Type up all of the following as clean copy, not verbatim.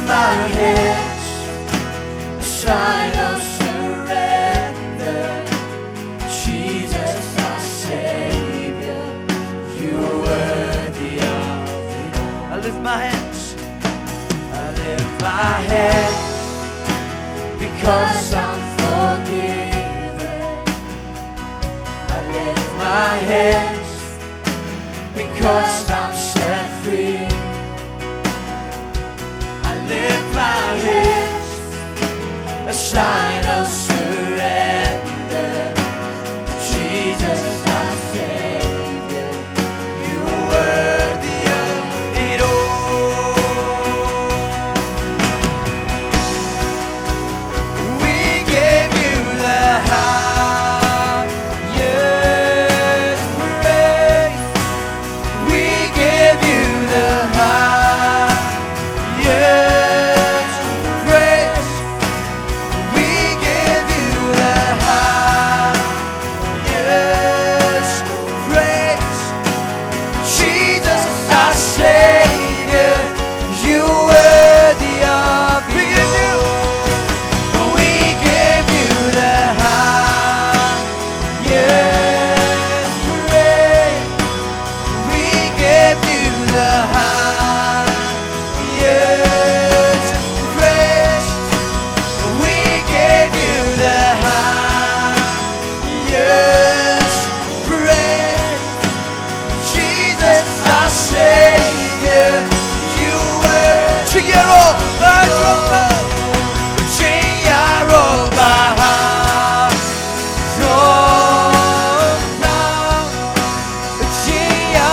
my hands, a sign of surrender. Jesus, our Savior, you're worthy of it all. I lift my hands, I lift my hands, because I'm forgiven. I lift my hands, because I'm set free. I lift my hands, a sign of surrender. Jesus, our Savior, you're worthy of it all. We give you the highest praise. We give you the highest praise. We give you the highest praise. Jesus, our Savior, you're worthy of it all. We give you the highest praise. We give you the highest praise. We give you the highest praise. Jesus, our Savior, you were Chiyaroba, Chiyaroba, Chiyaroba,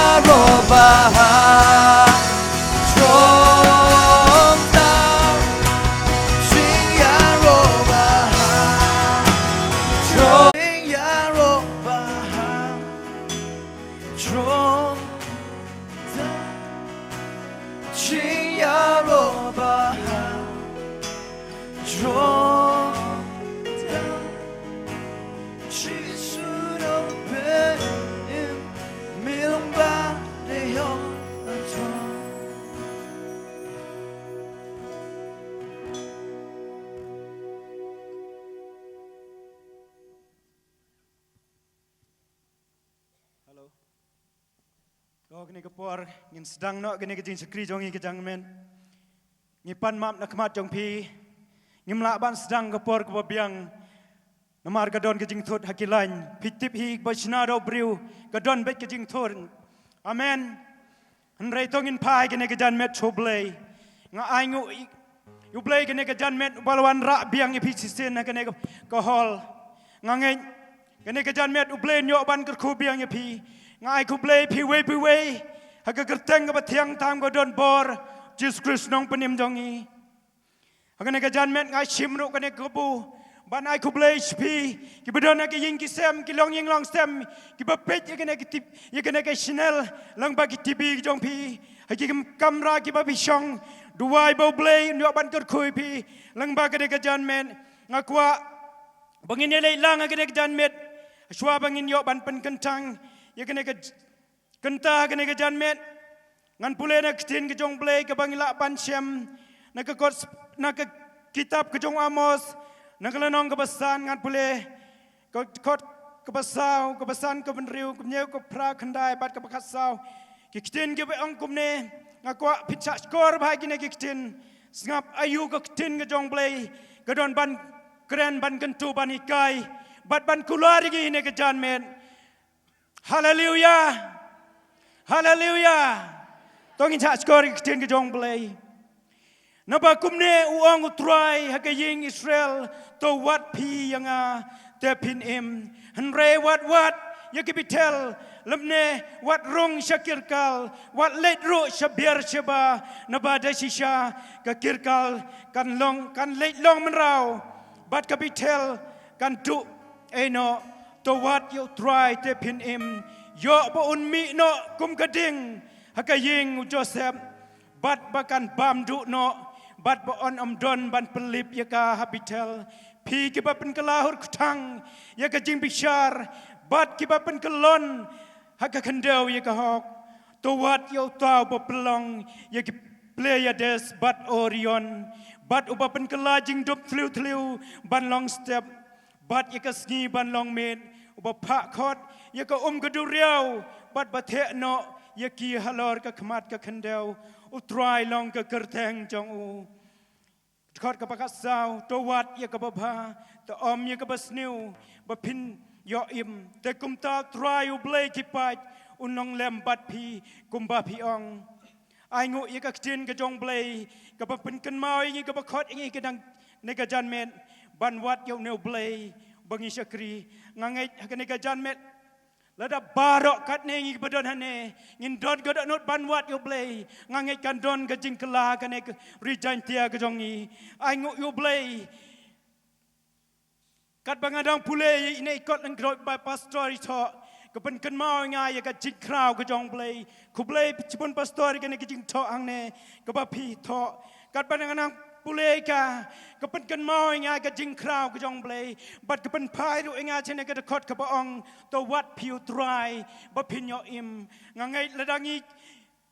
Gini kapor ngin sedang nak gini kejing sekri jongi kejang men ngipan map nak kemat jong pi ngimla ban sedang kapor kebabiang namar gadon kejing thut hakilain pitip hi bachna do briu gadon bet kejing thut amen henrei tongin pai gini kejan met choblei nga aingu yu blei gini kejan met balwan ra biang ipi sisen na gini ko hol ngangeng gini kejan met ublei nyok ban kerku biang ipi ngai ku blei piwe haga kerteng ke batiang tam ko don bor Jesus Christ nong penim jongi haga ne ka janmet ngai chimru ka ne kubu ban ai ku blei spi ki bedon ke ying ki sem ki long ying long sem ki bapet ye ne ki tip ye ne ke Chanel lang ba ki tibi jong pi hagi kamera ki ba bishong duai bo blei nyo ban ker kui pi lang ba ke ne ka janmet ngakwa bangin ye lang ke ne ka janmet shwa bangin yo ban pen kentang ye kene ke kenta kene ke janmet ngan pule na ktin ke jong blei ke bangila pan shem na ke kot na ke kitab ke jong Amos na ke lenong ke besan ngan pule kot ke besau ke besan ke benriu ke nyeu ke pra kendai bat ke bekasau ke ktin ke beong kumne ngakwa pitcha skor bhai kene ke ktin ngap ayu ke ktin ke jong blei ke don ban kren ban kentu ban ikai bat ban kulari ke ne ke janmet. Hallelujah, Hallelujah. Tongin cak skor kiten ke jong belai. Napa kumne uang utrai hakaying Israel to what pi yang te pin im henre what ya kibitel lemne what rong syakirkal what late ro syabir syaba naba dasisha kakirkal kan late long menrau bat kabitel kan tu eno to what you try te pin im yo ba unmi no kum kading hakaying Joseph bat bakan bam du no bat ba on don ban pelip ya ka habitel pi ki ba pen kelahur kutang ya ka jing bishar bat ki ba pen kelon haka kendau ya ka hok to what you tau ba pelong ya ki Pleiades bat Orion bat upa pen kela jing dop thliu ban long step bat yaka sngi ban long med upa pha khot yaka gadu riau bat bathe no yaki halor ka khmat ka khandeu utrai long ka kertheng jong u khot ka pakat sao to wat yaka bha to yaka basniu ba phin yo im te kumta try u blay ki pat unong lem bat phi kumba phi ong ai ngụ y các tin cái trong play cái bắp pin cần mau y cái bắp khót y cái đằng này cái jan met ban wat yêu nêu play bằng y sakri ngangai cái này cái jan met là đã barok kat này y bedon hane ngin don cái đó nốt ban wat yêu play ngangai kan don cái jing kala cái này rejoin tia cái trong y ai ngụ yêu play kat bangadang pulay ini ikut engkroi by pastor itu kepen ken mau ngai ka jing crowd ka jong play ku play chipon pastor ka ne ka jing tho ang ne ka ba phi tho kat ban nang pulay ka kepen ken mau ngai ka jing crowd ka jong play but kepen phai ru ngai chene ka khot ka ba ong to wat phiu try ba phin yo im ngai ladangi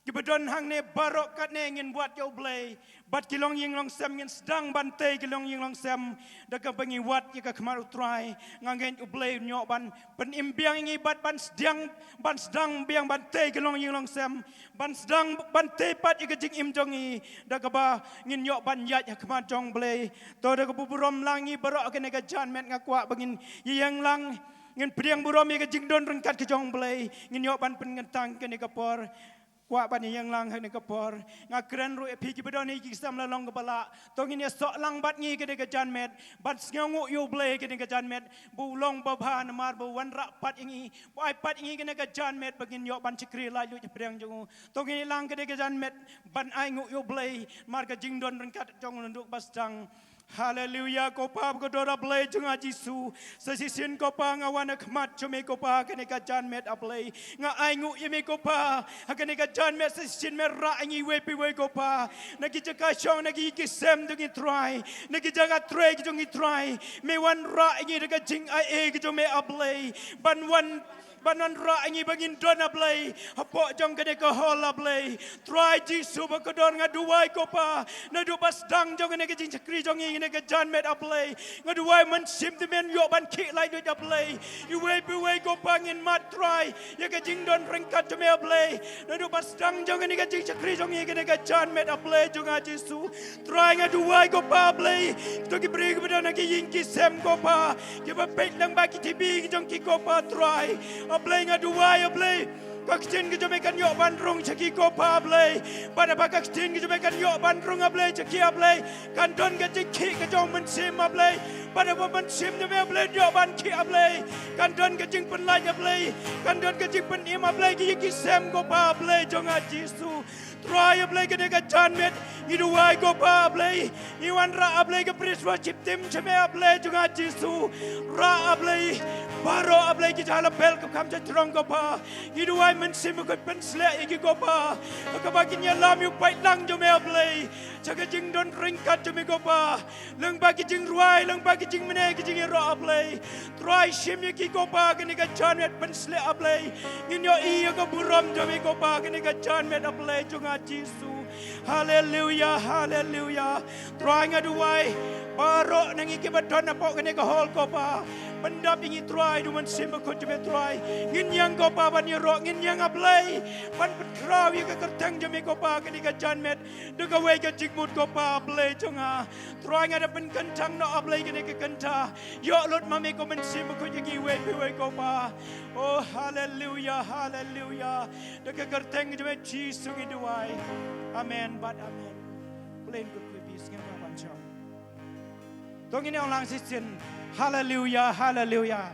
kibadon hang ne barok kat ne ngin wat yo play bat kilong ying long sem ngin sedang bantai kilong ying long sem daga bangi wat yaka khamar utrai ngangen ublay nyo ban pen imbiang ngi bat ban sedang biang bantai kilong ying long sem ban sedang bantai pat yaka jing im jongi daga ba ngin nyo ban yat yaka khamar jong blay to daga buburom langi barok ke nega jan met ngakwa bangin yang lang ngin priang burom yaka jing don rengkat ke jong blay ngin nyo ban pen ngentang ke nega por qua ban yang lang hai nak por ngakran ru epi ki bedon ni ki sam la long kepala tong ini sok lang bat ngi ke de jan met bat ngongu yo ble ke de jan met bu long ba bha na mar bu wan ra pat ngi bai pat ngi ke ne jan met bagin yo ban chikri la lu preng jong tong ini lang ke de jan met ban ai ngu yo ble mar ka jing don ren kat jong nduk bastang Hallelujah ko pa ko dora play junga Jisu sesisin ko pa nga wana khmat chome ko pa kene ka jan met aplay nga ai ngu yemi ko pa kene ka jan met sesisin me ra ngi we pi we ko pa nagi jaka chong nagi ki sem dungi try nagi jaga try ki jungi try me wan ra ngi daga jing ai e ki jome aplay ban ra ngi bangin don aplay hapo jong kene ko hol aplay try Jisu ba ko don nga duwai ko pa na du bas dang jong ne ki jing chakri jong ngi ne ka jan met aplay nga duwai man sim de men yo ban ki lai du aplay you we be we ko pangin mat try ya ka jing don rengkat to me aplay na du bas dang jong ne ka jing chakri jong ngi ne ka jan met aplay jong a Jisu try nga duwai ko pa aplay to ki bring ba na ki ying ki sem ko pa ki ba pek lang ba ki tibi ki jong ki ko pa try aplay nga duwai aplay kaktin ki jomekan yo bandrung chaki ko pa aplay pada ba kaktin ki jomekan yo bandrung aplay chaki aplay kanton ka jiki ka jong men sim aplay pada ba men sim de me aplay yo ban ki aplay kanton ka jing pen lai aplay kanton ka jing pen im aplay ki sem ko pa aplay jong a Jisu try aplay ka de ka jan met idu wai ko pa aplay iwan ra aplay ka praise worship team chame aplay jong a Jisu ra aplay baro aplay ki jala bel ko kam cha trong ko pa idu wai men sim ko pen sle iki ko pa ka ba kin ya lam yu pai lang jo me aplay chaga jing don ring kat jo me ko pa leng ba ki jing ruai leng ba ki jing mene ki jing ro aplay try shim ki ko pa ki ka jan met pen sle aplay ngin yo i ko burom jo me ko pa ki ka jan met aplay jo nga Jisu hallelujah hallelujah try nga duai baro nang iki badon na po ki ka hol ko pa pendap ingi try du man sim ko jeme try ngin yang ko pa ban ro ngin yang aplay ban petraw yi ka kertang jeme ko pa ki ka jan met de ka we ka jikmut ko pa aplay chunga try nga da pen kentang no aplay ki ka kenta yo lot mami ko man sim ko jingi we ko pa oh hallelujah hallelujah de ka kertang jeme Jisu ngi duai amen but amen plain good peace ngam ban chong tong ini orang sisin hallelujah hallelujah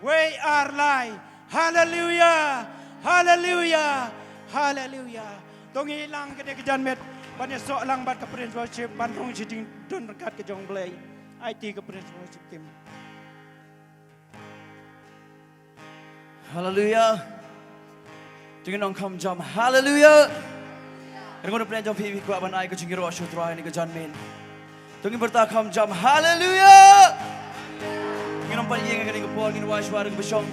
we are live hallelujah hallelujah hallelujah tong ilang ke de jan met ban so lang bat ke praise worship ban rong jing don rekat ke jong blay IT ke praise worship team hallelujah dengan nong kam jam hallelujah Ergo na praise jam ko ban ai ko jing ro shu try ni ke jan men tong berta kam jam hallelujah Nginom pa niya nga Paul, ginawa siya rin basyong.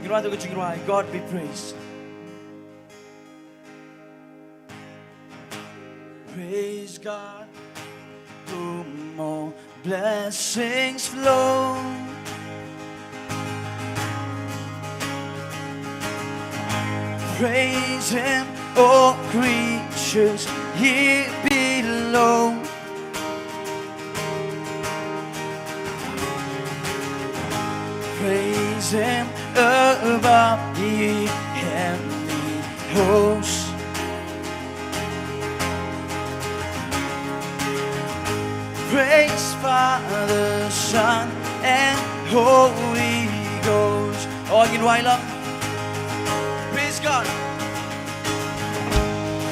Ginawa ito ko chingruay. God be praised. Praise God, whom all blessings flow. Praise Him, all creatures here below. Praise Him above, ye heavenly hosts. Praise Father, Son, and Holy Ghost. Oh, ginawa lang. Praise God.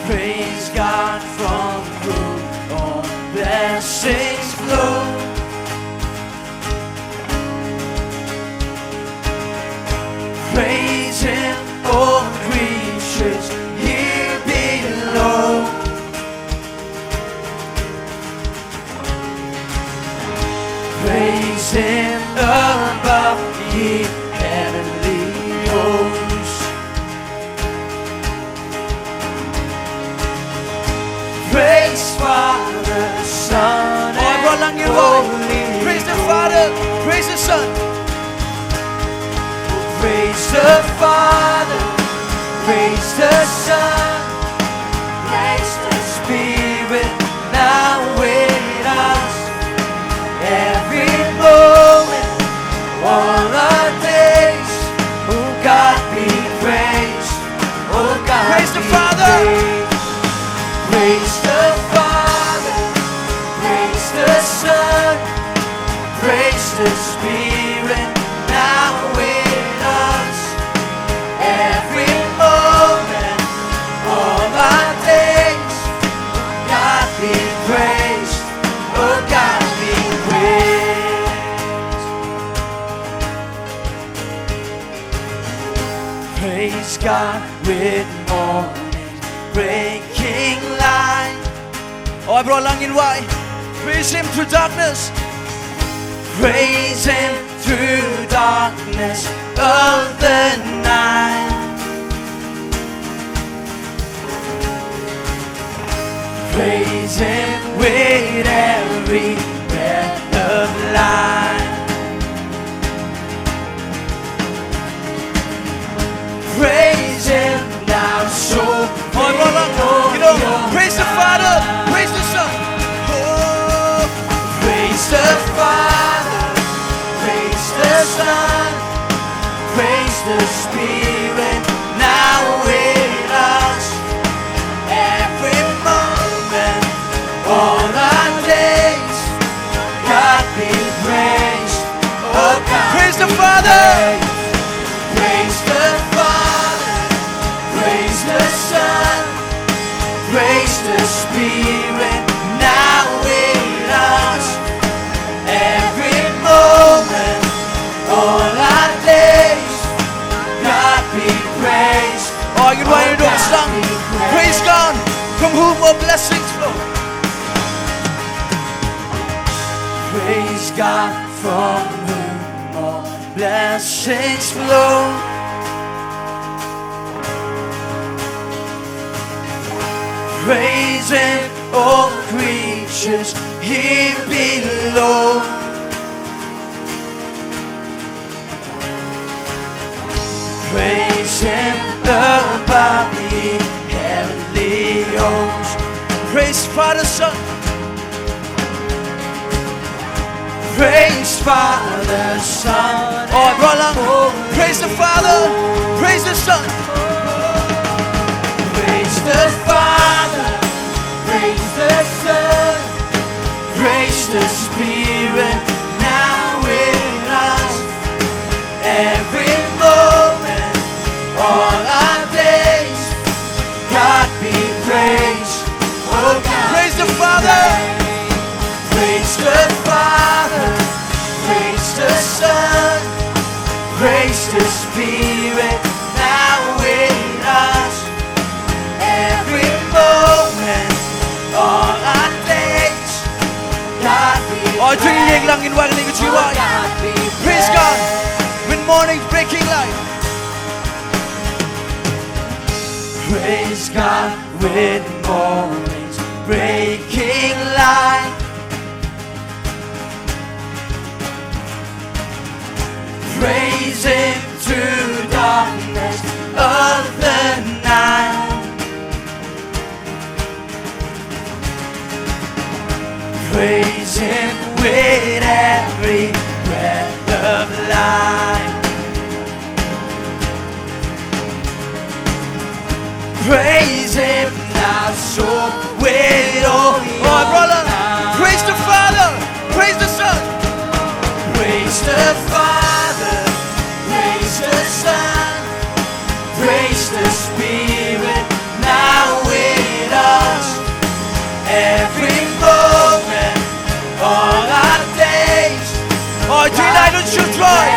Praise God from whom all blessings flow. Praise Him, all creatures here below. Praise Him above, ye heavenly hosts. Praise Father, Son, and Holy. Praise the Father, praise the Son. Praise the Father, praise the Son, praise the Spirit, now with us. Every moment, all our days, oh God be praised, oh God praise the Father, praise the Father, praise the Son, praise the Spirit, now with us. Every moment, all our days, God be praised, oh God be praised. Praise God with morning breaking light. Oh, I brought lang in why. Praise Him through darkness. Praise Him through darkness of the night. Praise Him with every breath of life. Praise Him now, so praise the Father, praise the Son. Oh, praise the Father, praise the Son, praise the Spirit, now with us. Every moment, all our days, God be praised, oh God praise the Father, praise the Father, praise the Son, praise the Spirit, now with us. Every moment, all our days, God be praised. Oh, you want to do a song? Praise God, from whom all blessings flow. Praise God, from whom all blessings flow. Praise Him, all creatures here below. Praise Him above the heavenly hosts. Praise Father, Son. Praise Father, Son. Oh, brother, praise the Father, praise the Son. Praise the Father, praise the Son, praise the Spirit, now with us. Every moment, all our days, God be praised, oh God praise the Father, praise the Father, praise the Son, praise the Spirit, now with us. Every moment, all our days, God be praised. Tingin lang in walang jiwa. Praise God, when morning's breaking light. Praise God with morning's breaking light. Praise Him through darkness of the night. Praise Him with every breath of life. Praise Him now, so with all. Oh, brother, praise the Father, praise the Son, praise the Father, praise the Son, praise the Spirit now with us. Every moment, all our days. Oh, tonight don't you try.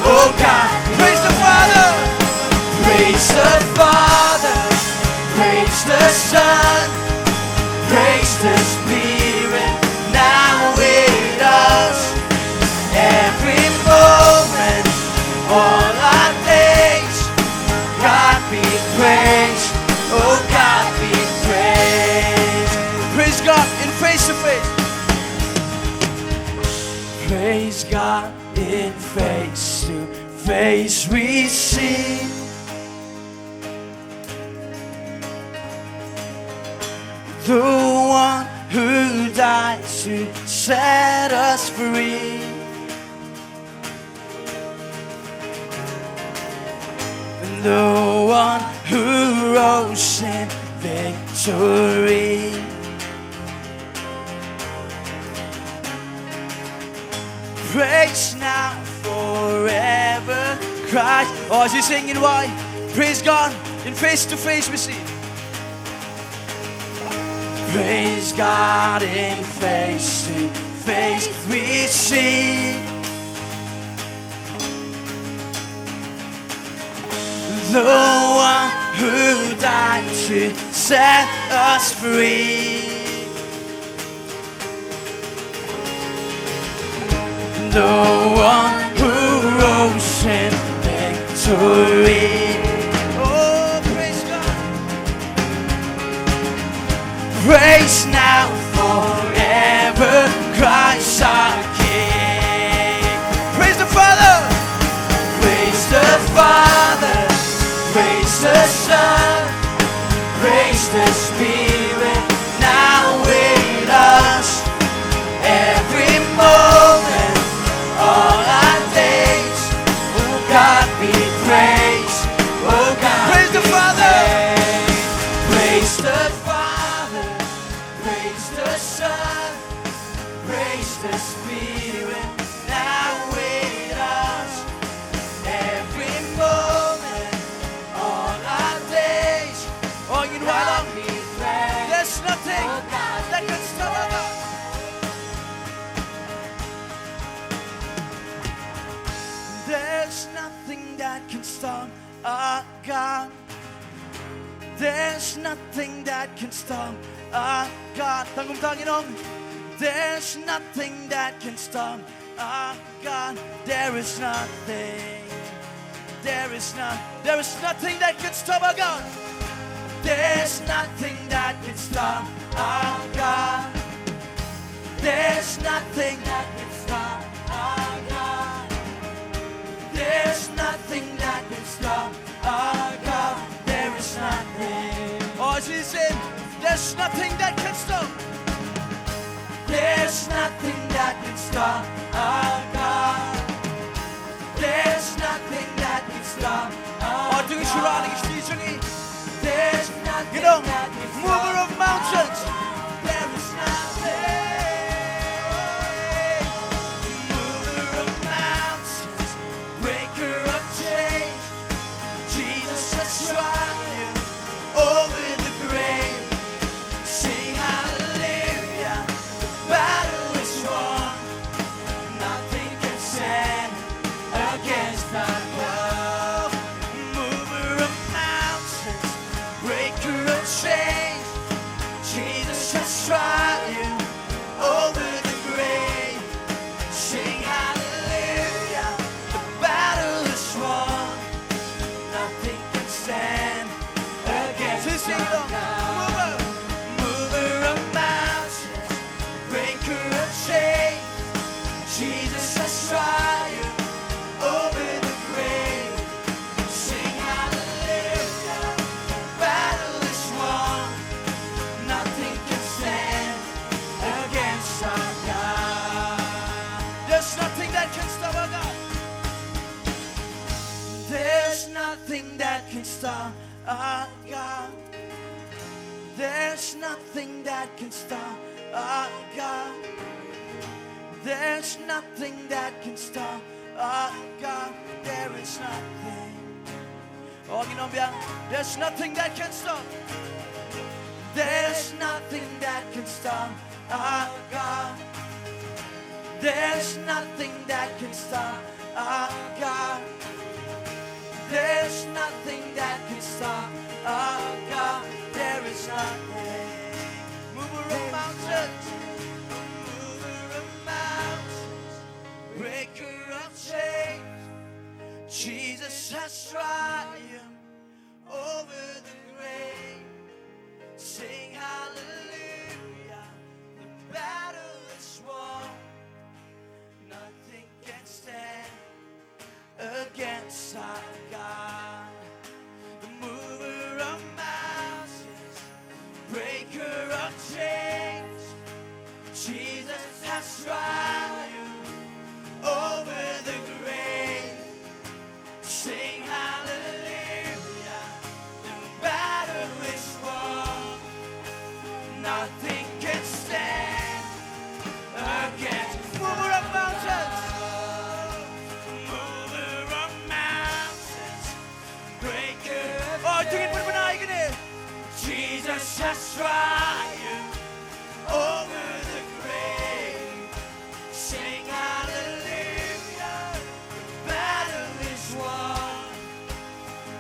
Oh God, praise the Father, praise the Father, praise the Son, praise the Spirit now with us. Every moment, all our days. God be praised, oh God be praised. Praise God in face to face. Praise God in face to face we see. The one who died to set us free. And the one who rose in victory. Praise now, forever, Christ. Oh, is he singing why? Praise God in face to face we see. Praise God in face to face we see. The one who died to set us free. The one who rose in victory. Oh, praise God. Praise now, forever, Christ our King. Praise the Father, praise the Father, praise the Son, praise the Spirit now with us. Every moment, all our days, oh God be praised, oh God praise the Father, praise the Father, praise the Son, praise the Spirit now with us. Every moment, all our days, oh you know I love me, there's nothing that can stop us. There's nothing that can stop our God. There's nothing that can stop our God. Tangum Panginoon. There's nothing that can stop our God. There is nothing. There is nothing that can stop our God. There's nothing that can stop our God. There's nothing that can stop our God. There's nothing that can stop our God. There is nothing. Oh, as he said, there's nothing that can stop. There's nothing that can stop our God. There's nothing that can stop our God. There's nothing, you know, mover of mountains. There is nothing. Mover of mountains, breaker of chains. Jesus has triumphed over the grave. Sing hallelujah, the battle is won. Nothing can stand against our God. Mover of mountains, breaker of chains. can stop our God. There's nothing that can stop our God. There's nothing that can stop our God. There is nothing. Oh, you know, there's nothing that can stop. There's nothing that can stop our God. There's nothing that can stop our God. There's nothing that can stop our God. There is nothing. Mover of mountains, mover of mountains, breaker of chains. Jesus has triumphed over the grave. Sing hallelujah, the battle is won. Nothing can stand against our God. The mover of mountains, breaker of chains. Jesus has triumphed over the grave. Sing hallelujah, the battle is won. Nothing can stand against mover of mountains. Mover of mountains, breaker. Oh, tingin mo naman ay gini. Jesus has triumphed over the grave. Sing hallelujah, the battle is won.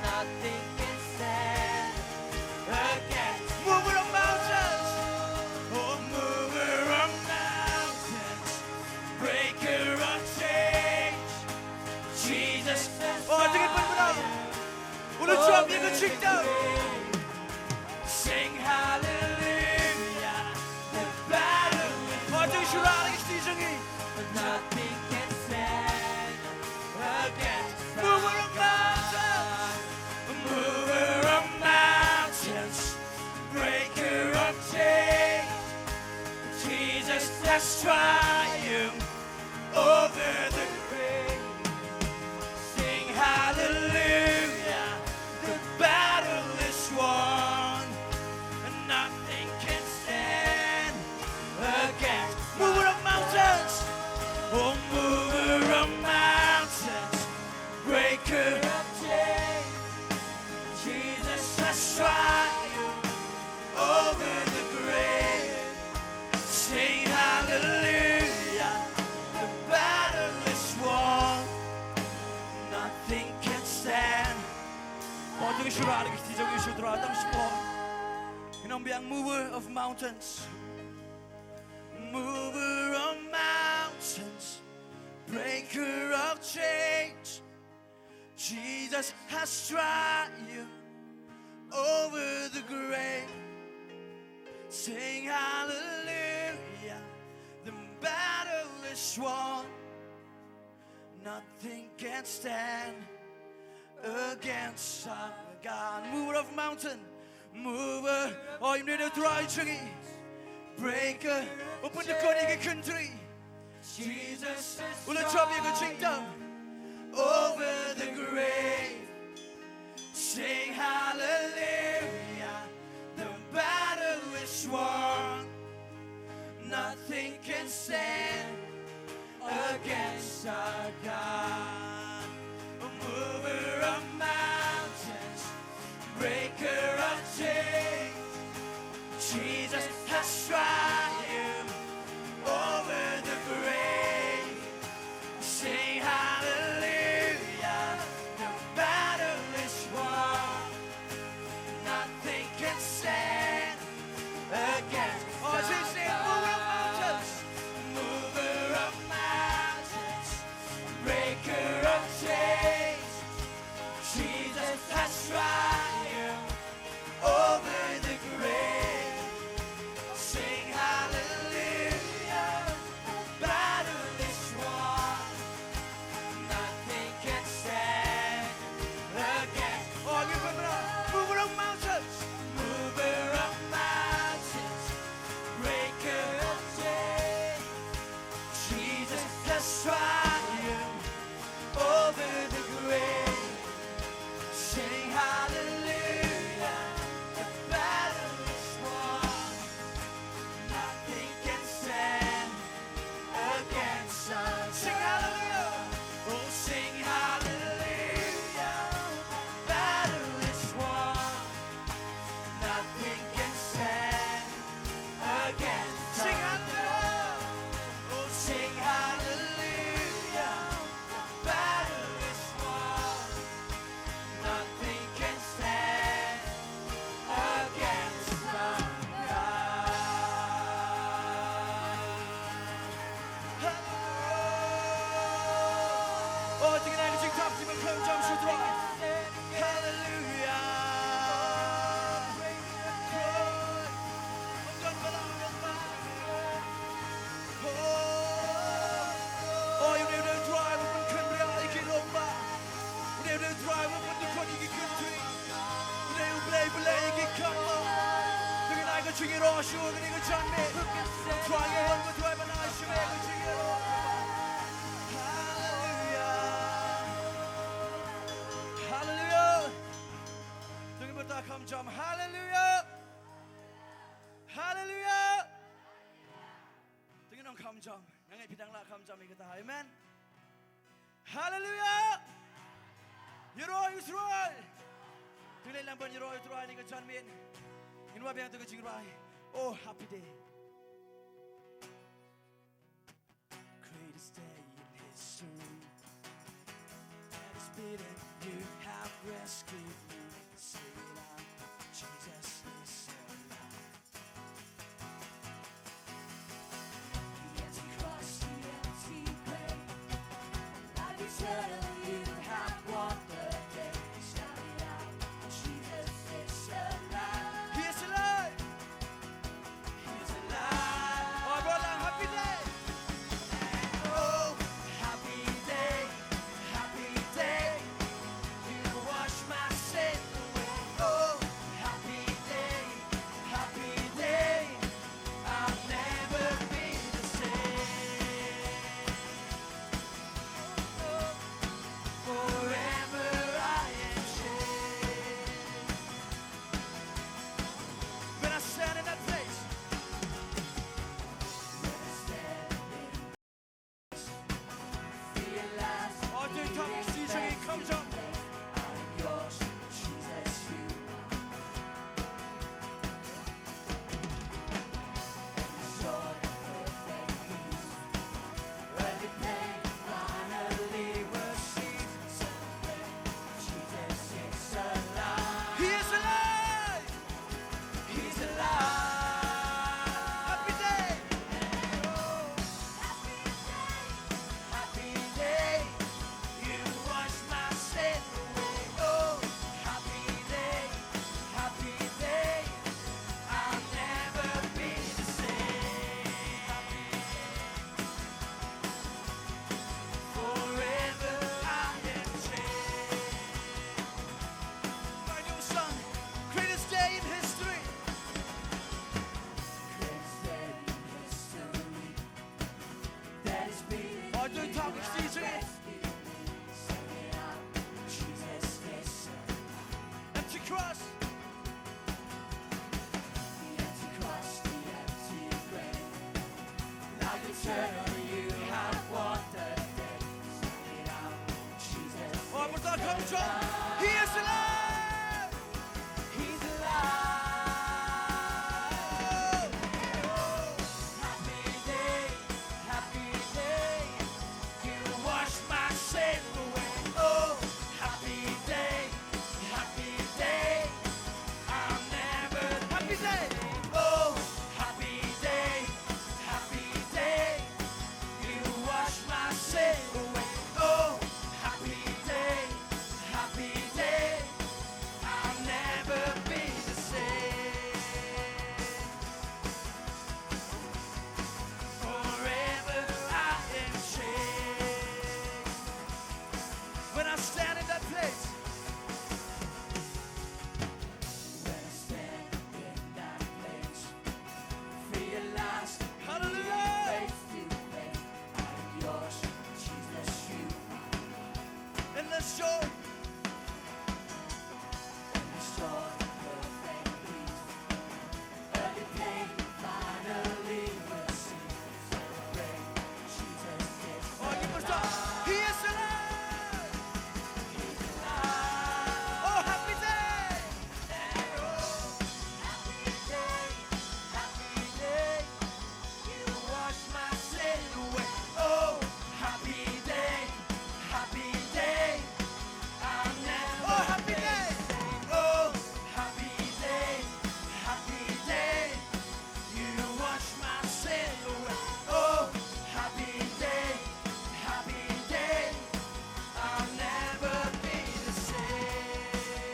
Nothing can stand against mover of mountains. Oh, mover of mountains, breaker of chains. Jesus has sing hallelujah, the battle is won. Nothing can stand against mover of mountains, mover of mountains, breaker of chains. Jesus has triumphed over the grave. Sing hallelujah, the battle is won. And nothing can stand against mover of mountains. Oh, mover of mountains, breaker of chains. Jesus has triumphed over the grave. Sing hallelujah, the battle is won. Nothing can stand. Modo shura lagi ti jogi shudra dang shpo. Inombiang mover of mountains. Mover of mountains, breaker of chains. Jesus has triumphed over the grave. Sing hallelujah, the battle is won. Nothing can stand against our God. Mover of mountain, mover. Oh, you need to try to breaker. Open the Korean country. Jesus will trouble your kingdom over the grave. Sing hallelujah, the battle is won. Nothing can stand against our God. A mover of mountains, breaker of chains. Jesus has triumphed over the grave. Sing hallelujah, the battle is won. Nothing can stand against. Oh, she's the mover of mountains, mover of mountains, breaker of chains. Jesus has triumphed over the grave. Sing Jing ro shu ni ko chan me. Try you one with try banai shu me ko jing ro. Hallelujah. Hallelujah. Tungin berta kam jam. Hallelujah. Hallelujah. Tungin ong kam jam. Ngangai pidang la kam jam ikata. Amen. Hallelujah. Yiroi Israel. Tungin lamban yiroi Israel ni ko chan me. Inwa biang tu ko jing rai. Oh, happy day. Greatest day in history. That is beaten. You have rescued me. Sing it out. Jesus is alive. The empty cross, the empty grave. Life eternal, you have won the day. Shout it out. Jesus is alive. He is alive. He is alive. Oh, brother, happy day. Oh, happy day, happy day. You wash my sin away. Oh, happy day, happy day. I'll never be the same. Forever I am changed. When I stand in that place, Realize oh, do you come see you come jump. I'm yours, Jesus, you joy, perfect peace. Every pain finally was seen. Celebrate, Jesus is alive. He is alive. He's alive. Happy day. Happy day, you wash my sin away. Oh, happy day, I'll never be the same. Forever I am changed. My new song, greatest day in history. Greatest day in history. That is beating. Oh, do you talk see you Sing it out, Jesus is alive. empty cross. The empty cross, the empty grave. Now eternal, you have won the day. Sing it out, Jesus Oh, is but come jump. alive. He is alive. He's alive. Happy day, you wash my sin away. Oh, happy day, I'll never Happy day. Oh, happy day, you wash my sin away. Oh, happy day, I'll never be the same. Forever I am changed. When I stand in that place, When I stand in that place, realize hallelujah. face to face, I'm yours, Jesus, you And let's show. restore perfect peace. Every pain finally will cease. Celebrate, Jesus is Oh, you must stop. He is alive. He's alive. Oh, happy day. Happy day, you wash my sin away. Oh, happy day, I'll never Oh, happy day. Oh, happy day, you wash my sin away. Oh, happy day, I'll never be the same.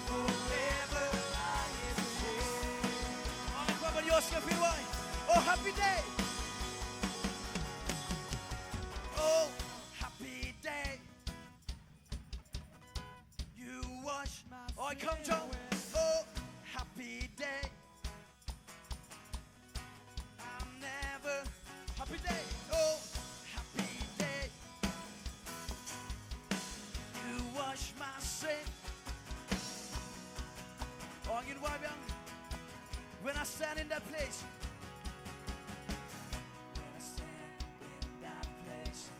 Forever I am changed. Oh, come on, yours can feel why. Oh, happy day. Oh, happy day. You wash my. Oh, come, John. Oh, Tingin why bang? When I stand in that place. When I stand in that place,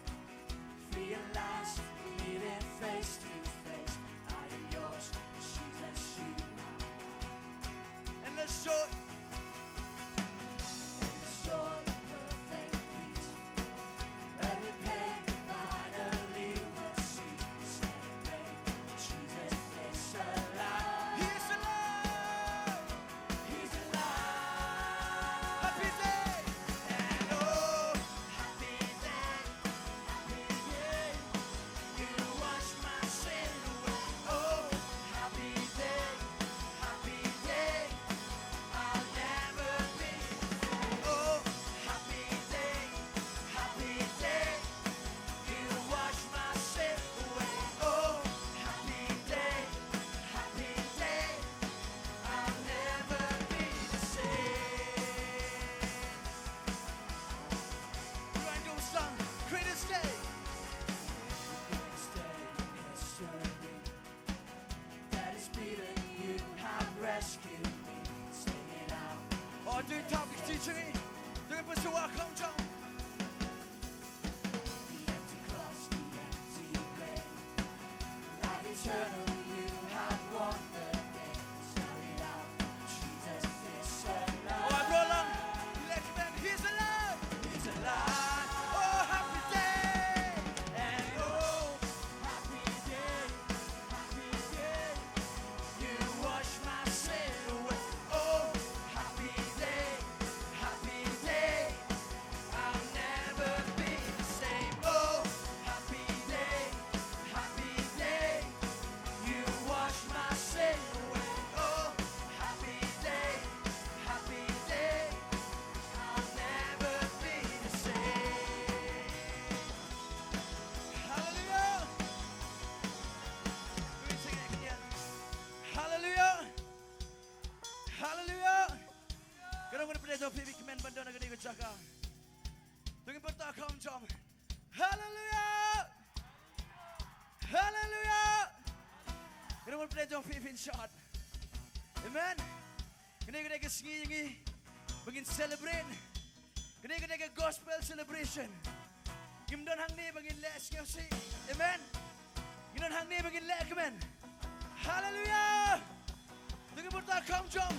realize meeting face to face. I am yours, Jesus, you are. And let's show it. And the joy of perfect peace. Every pain finally will see. Celebrate, Jesus is alive. He's alive. He's alive. Happy day. And oh, Happy day, happy day. You wash my sin away. Oh, happy day, happy day. I'll never be. oh, Happy day, happy day. You wash my sin away. Oh, happy day, happy day. I'll never be the same. grind your song. Greatest day. Greatest day in history. That is Peter, you have rescued me. Sing it out. Oh, do topics teaching me. Do it for so welcome, John. The empty cross, the empty grave. Life eternal, you have won the day. Shout it out. Jesus is alive. Oh, I brought along. Let them. He's alive. He's alive. Oh, happy day. And oh, happy day, happy day. You wash my sin away. Oh, happy day, happy day. I'll never be the same. Oh, happy day, happy day. You wash my sin away. Oh, happy day, happy day. I'll never be the same. Hallelujah. We sing it again. Hallelujah. Hallelujah. Ganun ko na pala sa pibig men banda na ganito tsaka. Tungin pa ta come jump. Hallelujah. Hallelujah. Ganun ko na pala sa pibig shot. Amen. Ganito ka singi bagin celebrate. Ganito ka gospel celebration. Gimdon hang ni bagin les nga si. Amen. Gimdon hang ni bagin le amen. Hallelujah. Tungin pa ta come jump.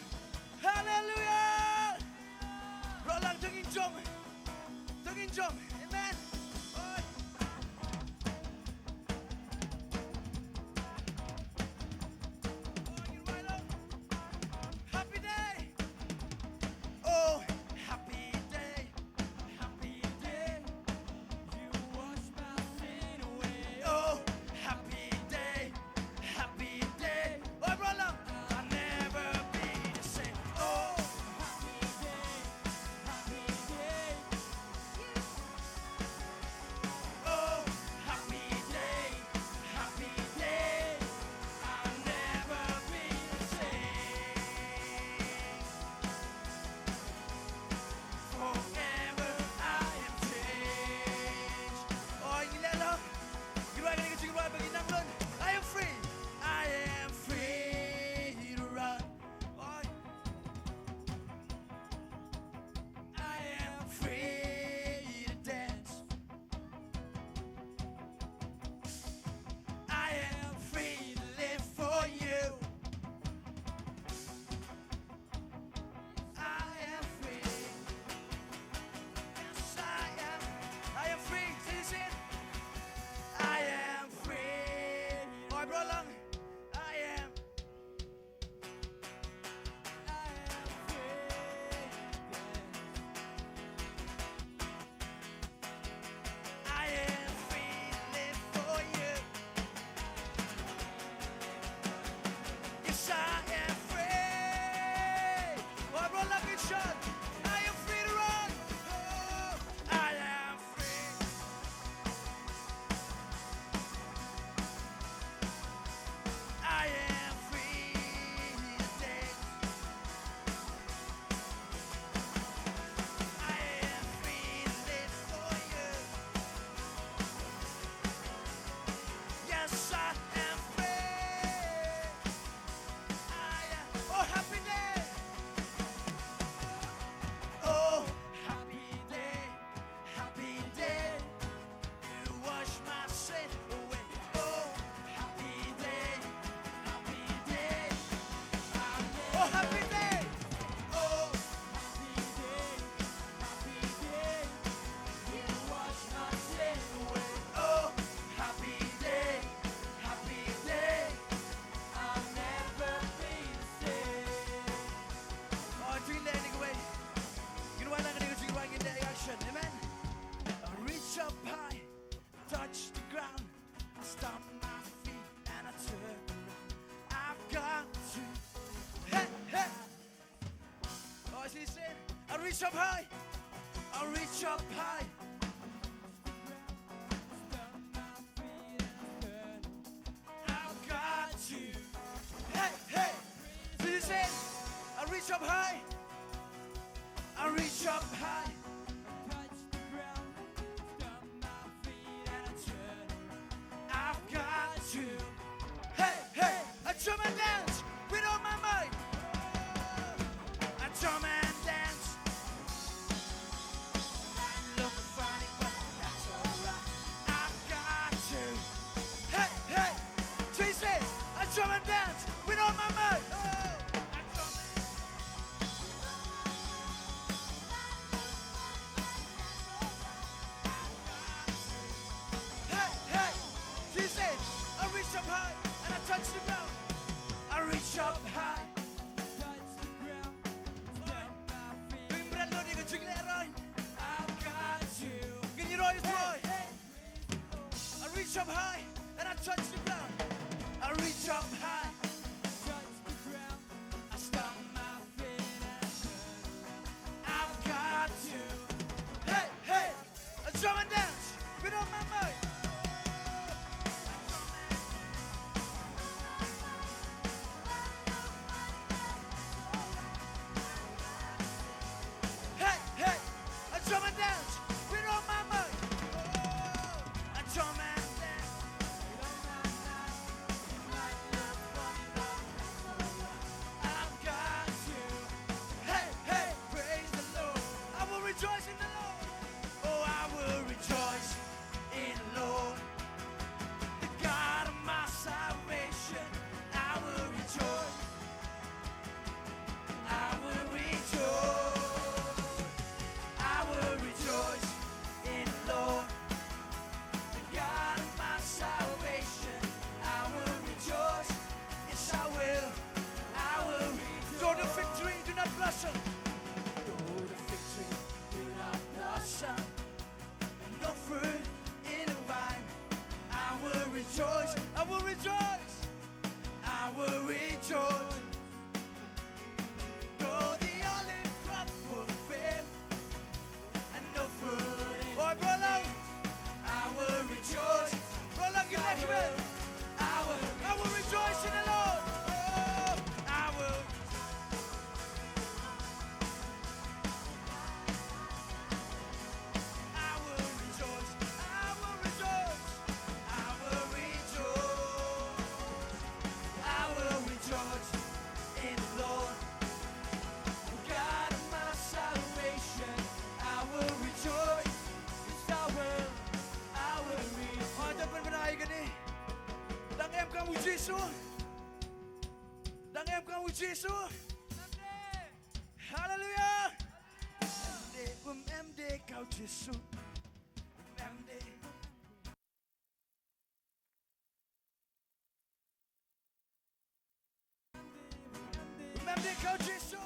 Hallelujah. Rolang tungin jump. Tungin jump. Amen. Oy. Oh, you right on. Happy day. Oh, happy day. Happy day. You wash my sin away. Oh, happy day. Happy day. Oh, Roland. I'll never be the same. Oh, Happy day, happy day. reach up high. I reach up high. I've got you. Hey, hey. This is it. I reach up high. I reach up high. I've got you. Hey, hey. I jump and dance with all my might. I jump and dance. Look funny, but that's alright. I've got you. Hey, hey. Tracy, I jump and dance with all my might. I jump and Hey, hey, she said, I reach up high and I touch the ground. I reach up high. Bring bread, Lord, you can drink that right. I've got you. Can you know it's right? I reach up high and I touch the ground. I reach up high. I stomp my feet and I've got you. Hey, hey, I jump and dance with all my might. Hey, hey, I jump and dance with all my might. Oh, I jump and dance with all my might. Might look funny, but I've got you. Hey, hey, praise the Lord. I will rejoice in the Lord. Oh, I will rejoice in the Lord, the God of my salvation. I will rejoice. I will rejoice. I will rejoice in the Lord, the God of my salvation. I will rejoice. Yes, I will. I will rejoice. Though the victory do not blossom. Though the victory do not blossom. No fruit in the vine. I will rejoice. I will rejoice. I will rejoice. Though the olive crop will fail and no fruit. Oh, brother, I will rejoice. Brother, get that man. I will rejoice in the Lord. Oh, I will. I will rejoice. I will rejoice. I will rejoice. I will rejoice in the Lord, God of my salvation. I will rejoice. Yes, I will. I will rejoice. Oh, dapat menaik ni. Dang em kamu Yesus. Dang em kamu Yesus. Haleluya. MD kau Yesus. MD. MD kau Yesus.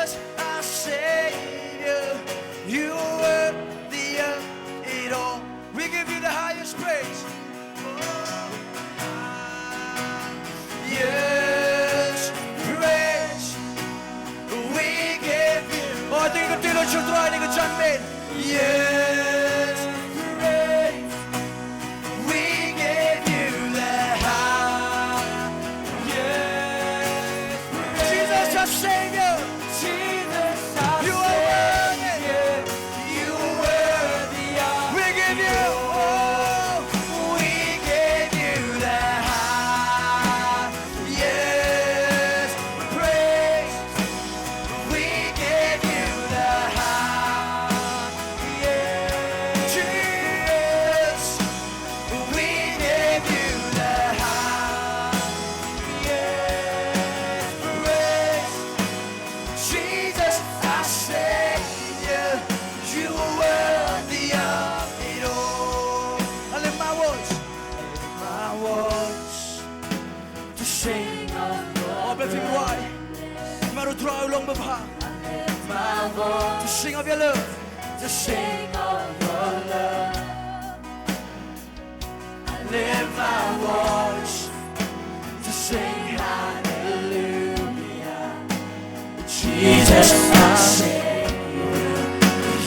Jesus, our Savior, you are worthy of it all. We give you the highest praise. Yes, praise. We give you. Oh, tinggal tilot siya tuwa ni John Mayn. Yes, praise. We give you the high. Yes, praise. Jesus, our Savior. Jesus, our you are worthy. You are worthy. We give you. Oh, we give you the high. Yes, praise. We give you the high. Yes, Jesus. We give you the high. Yes, praise. Jesus, our Savior, you are worthy of it all. I lift my voice to sing. Oh, bless him, why? Maar hoe trouw lang bepaald. To sing of your love. To sing of your love. I lift my voice to sing hallelujah. Jesus, our Savior,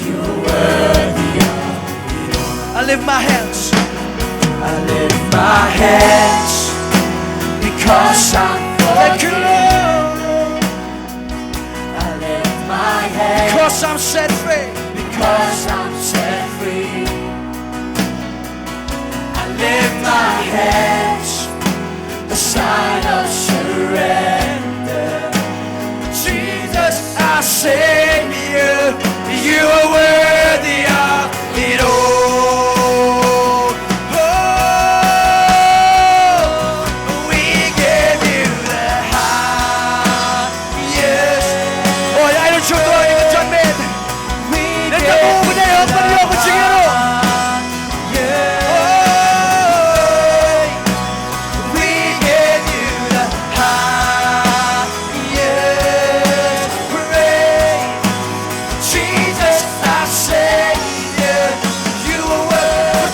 you are worthy of it all. I lift my hands. I lift my hands because I'm forgiven. I lift my hands because I'm set free. Because I'm set free. I lift my hands, a sign of surrender. Jesus, our Savior, you are worthy of it all. Oh, we give you the high. Yes. Oh, I don't show you the John Mayn. Let the move there, open the open chingero. We give you the high. Yes, praise. Jesus, our Savior, you are worthy.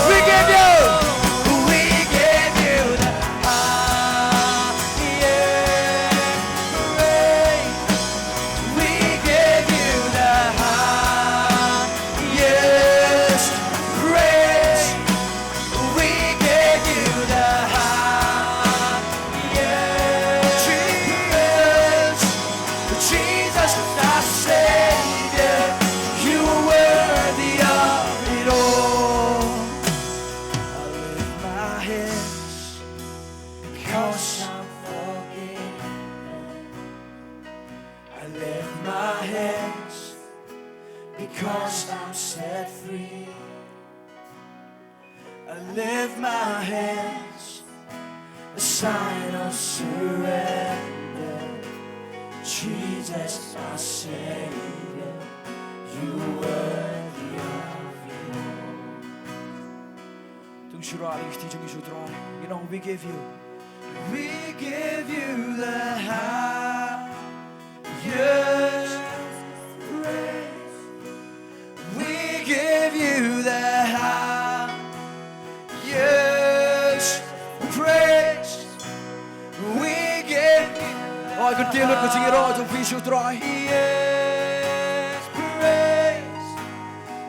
We give you the high. Yes, praise. We give you the high. Yes, praise. We give you the high. Yes, Jesus, our Savior, you are worthy of it all. I lift my hands because I'm forgiven. I lift my hands because I'm set free. I lift my hands, a sign of surrender. Jesus, our Savior, you are worthy of it all. Tung shirai ishti jungi shutrai. You know, we give you the highest praise. We give you the highest praise. We give you. Oh, I could deal with the road of Vishu try. Yes, praise.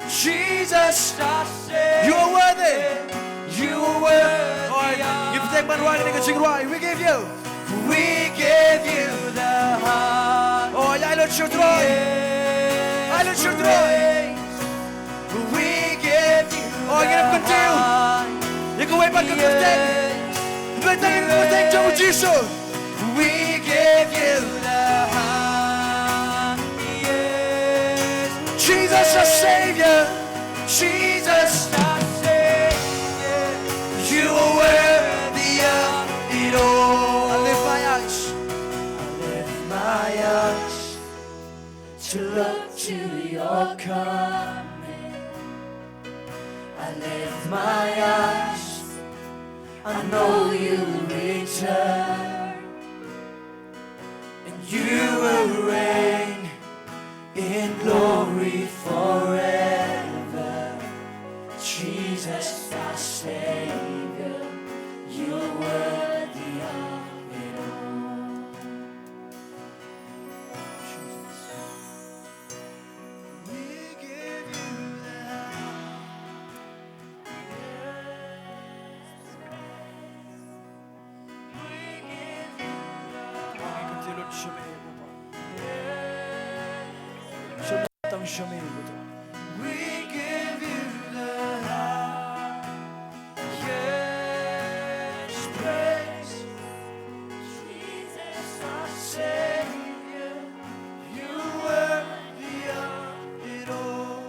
Jesus, you are worthy. You are worthy. Oh, you take my right and you sing right. We give you the heart. Oh, I don't shoot right. I don't shoot right. We give you. Oh, you're gonna continue. You can wait back to the day. But then you can take to Jesus. We give you the heart. Yes. Jesus, our Savior. Jesus, our Savior. You are worthy of it all. I lift my eyes. To look to your coming. I lift my eyes. I know you'll return. And you will reign in glory forever. Jesus, our Savior, you're worthy of it all. Jesus. We give you the we give you the highest praise. Jesus, our Savior, you're worthy of it all.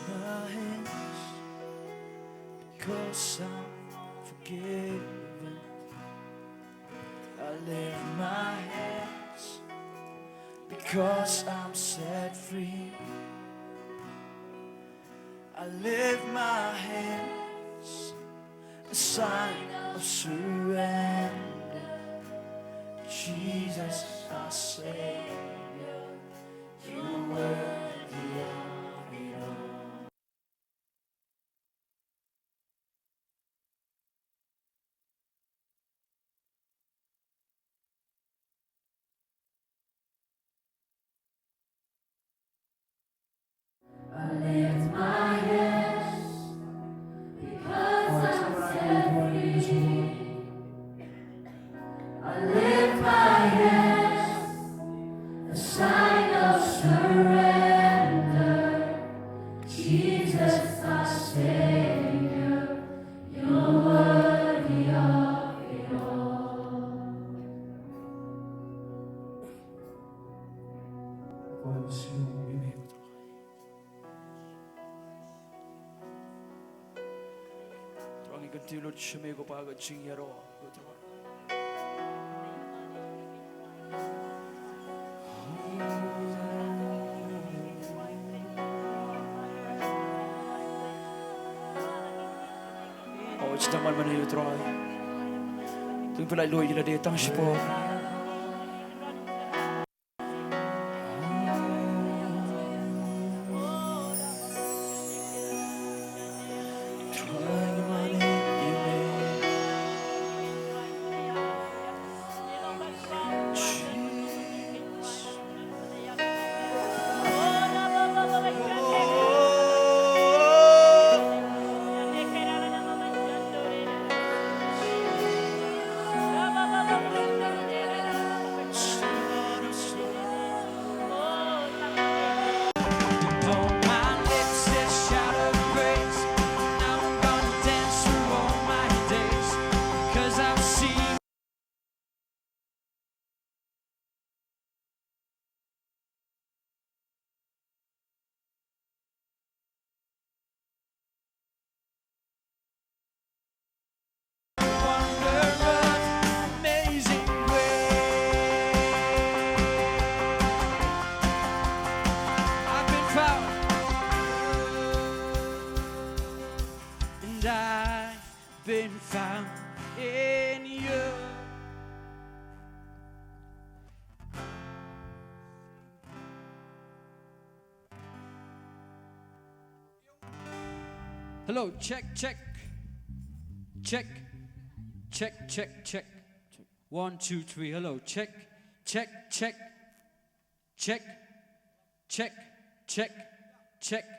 My hands, because I'm forgiven. I lift my hands because I'm set free. I lift my hands, a sign of surrender. Jesus, our Savior, you're worthy of it all. I lift my hands because I'm set free. I lift my hands, a sign of surrender. Jesus, our Savior, you're worthy of it all. Tuangi kantilot shumego pagod singyaro. Oh, it's the man man you try. Tuwing pala loy gila dito ang sipo. Been found in you. Hello, check, check. Check. Check, check, check. 1, 2, 3. Hello, check. Check, check. Check. Check, check, check.